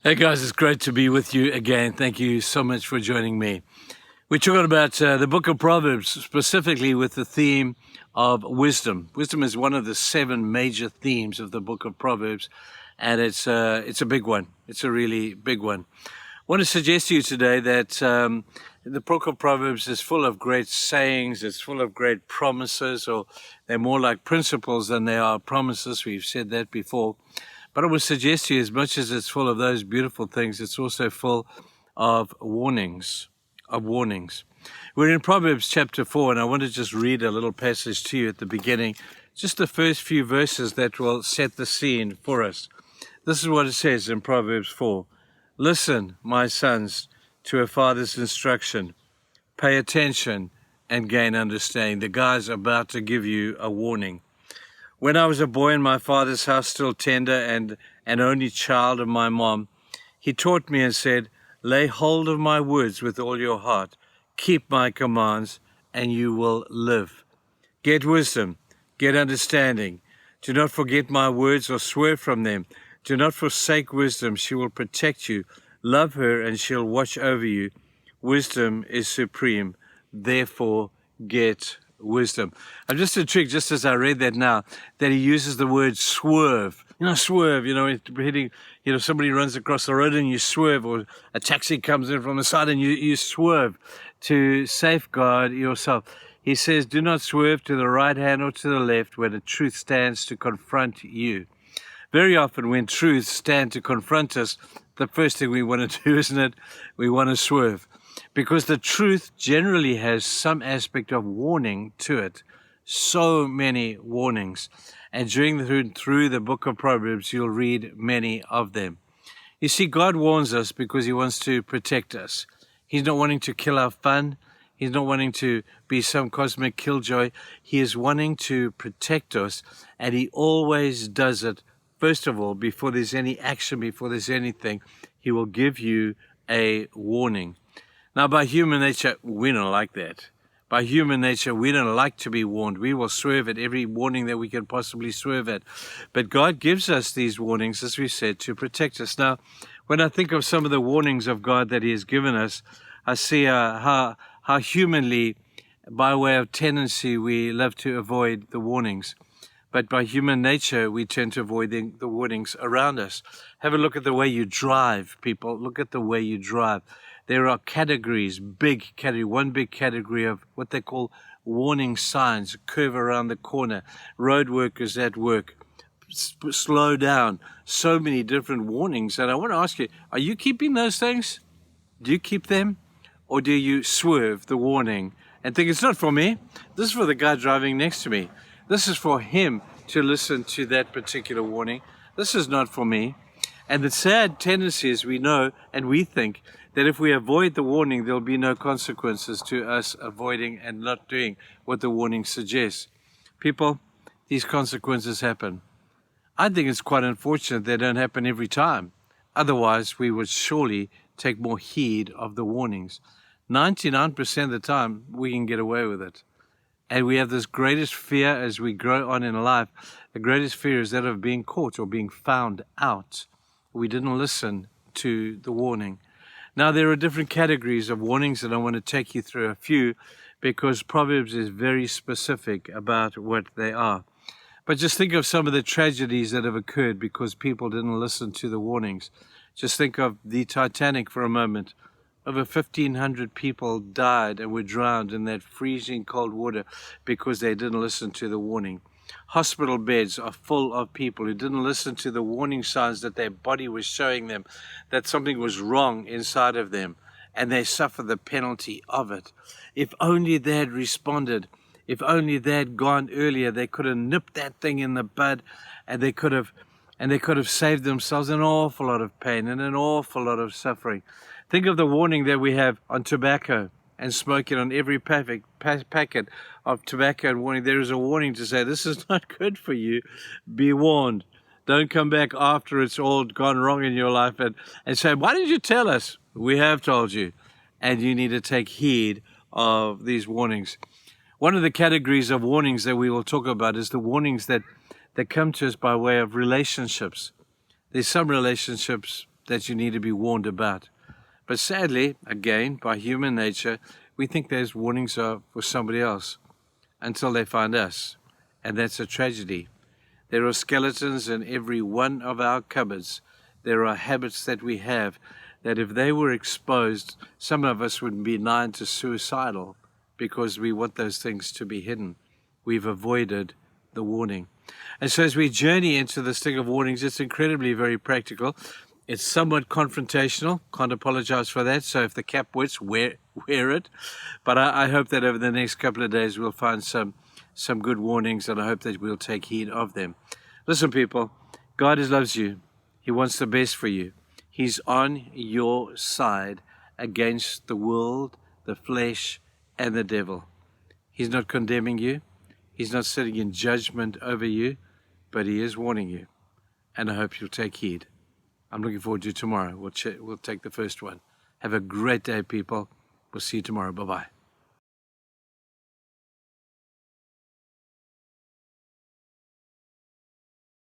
Hey guys, it's great to be with you again. Thank you so much for joining me. We're talking about the book of Proverbs, specifically with the theme of wisdom. Wisdom is one of the 7 major themes of the book of Proverbs, and it's a big one. It's a really big one. I want to suggest to you today that the book of Proverbs is full of great sayings. It's full of great promises, or they're more like principles than they are promises. We've said that before. But I would suggest to you, as much as it's full of those beautiful things, it's also full of warnings. We're in Proverbs chapter 4, and I want to just read a little passage to you at the beginning, just the first few verses that will set the scene for us. This is what it says in Proverbs 4. Listen, my sons, to a father's instruction. Pay attention and gain understanding. The guy's about to give you a warning. When I was a boy in my father's house, still tender and an only child of my mom, he taught me and said, lay hold of my words with all your heart. Keep my commands, and you will live. Get wisdom, get understanding. Do not forget my words or swerve from them. Do not forsake wisdom. She will protect you. Love her, and she'll watch over you. Wisdom is supreme. Therefore, get wisdom. I'm just intrigued, just as I read that now, that he uses the word swerve. Swerve, hitting, somebody runs across the road and you swerve, or a taxi comes in from the side and you swerve to safeguard yourself. He says, do not swerve to the right hand or to the left when the truth stands to confront you. Very often when truths stand to confront us, the first thing we want to do, isn't it? We want to swerve. Because the truth generally has some aspect of warning to it. So many warnings. And through the book of Proverbs, you'll read many of them. You see, God warns us because he wants to protect us. He's not wanting to kill our fun. He's not wanting to be some cosmic killjoy. He is wanting to protect us, and he always does it. First of all, before there's any action, before there's anything, he will give you a warning. Now, by human nature, we don't like that. By human nature, we don't like to be warned. We will swerve at every warning that we can possibly swerve at. But God gives us these warnings, as we said, to protect us. Now, when I think of some of the warnings of God that he has given us, I see how humanly, by way of tendency, we love to avoid the warnings. But by human nature, we tend to avoid the warnings around us. Have a look at the way you drive, people. Look at the way you drive. There are categories, one big category of what they call warning signs, curve around the corner, road workers at work, slow down, so many different warnings. And I want to ask you, are you keeping those things? Do you keep them? Or do you swerve the warning and think it's not for me? This is for the guy driving next to me. This is for him to listen to that particular warning. This is not for me. And the sad tendency is we know and we think that if we avoid the warning, there'll be no consequences to us avoiding and not doing what the warning suggests. People, these consequences happen. I think it's quite unfortunate they don't happen every time. Otherwise, we would surely take more heed of the warnings. 99% of the time, we can get away with it. And we have this greatest fear as we grow on in life. The greatest fear is that of being caught or being found out. We didn't listen to the warning. Now, there are different categories of warnings, and I want to take you through a few because Proverbs is very specific about what they are. But just think of some of the tragedies that have occurred because people didn't listen to the warnings. Just think of the Titanic for a moment. Over 1,500 people died and were drowned in that freezing cold water because they didn't listen to the warning. Hospital beds are full of people who didn't listen to the warning signs that their body was showing them that something was wrong inside of them, and they suffer the penalty of it. If only they had responded, if only they had gone earlier, they could have nipped that thing in the bud, and they could have saved themselves an awful lot of pain and an awful lot of suffering. Think of the warning that we have on tobacco and smoking. On every packet of tobacco and warning, there is a warning to say, this is not good for you. Be warned. Don't come back after it's all gone wrong in your life and say, why didn't you tell us? We have told you. And you need to take heed of these warnings. One of the categories of warnings that we will talk about is the warnings that come to us by way of relationships. There's some relationships that you need to be warned about. But sadly, again, by human nature, we think those warnings are for somebody else until they find us. And that's a tragedy. There are skeletons in every one of our cupboards. There are habits that we have that if they were exposed, some of us would be nigh to suicidal because we want those things to be hidden. We've avoided the warning. And so as we journey into this thing of warnings, it's incredibly very practical. It's somewhat confrontational. Can't apologize for that. So if the cap wets, wear it. But I hope that over the next couple of days we'll find some good warnings, and I hope that we'll take heed of them. Listen, people, God loves you. He wants the best for you. He's on your side against the world, the flesh, and the devil. He's not condemning you. He's not sitting in judgment over you, but he is warning you. And I hope you'll take heed. I'm looking forward to tomorrow. We'll take the first one. Have a great day, people. We'll see you tomorrow. Bye-bye.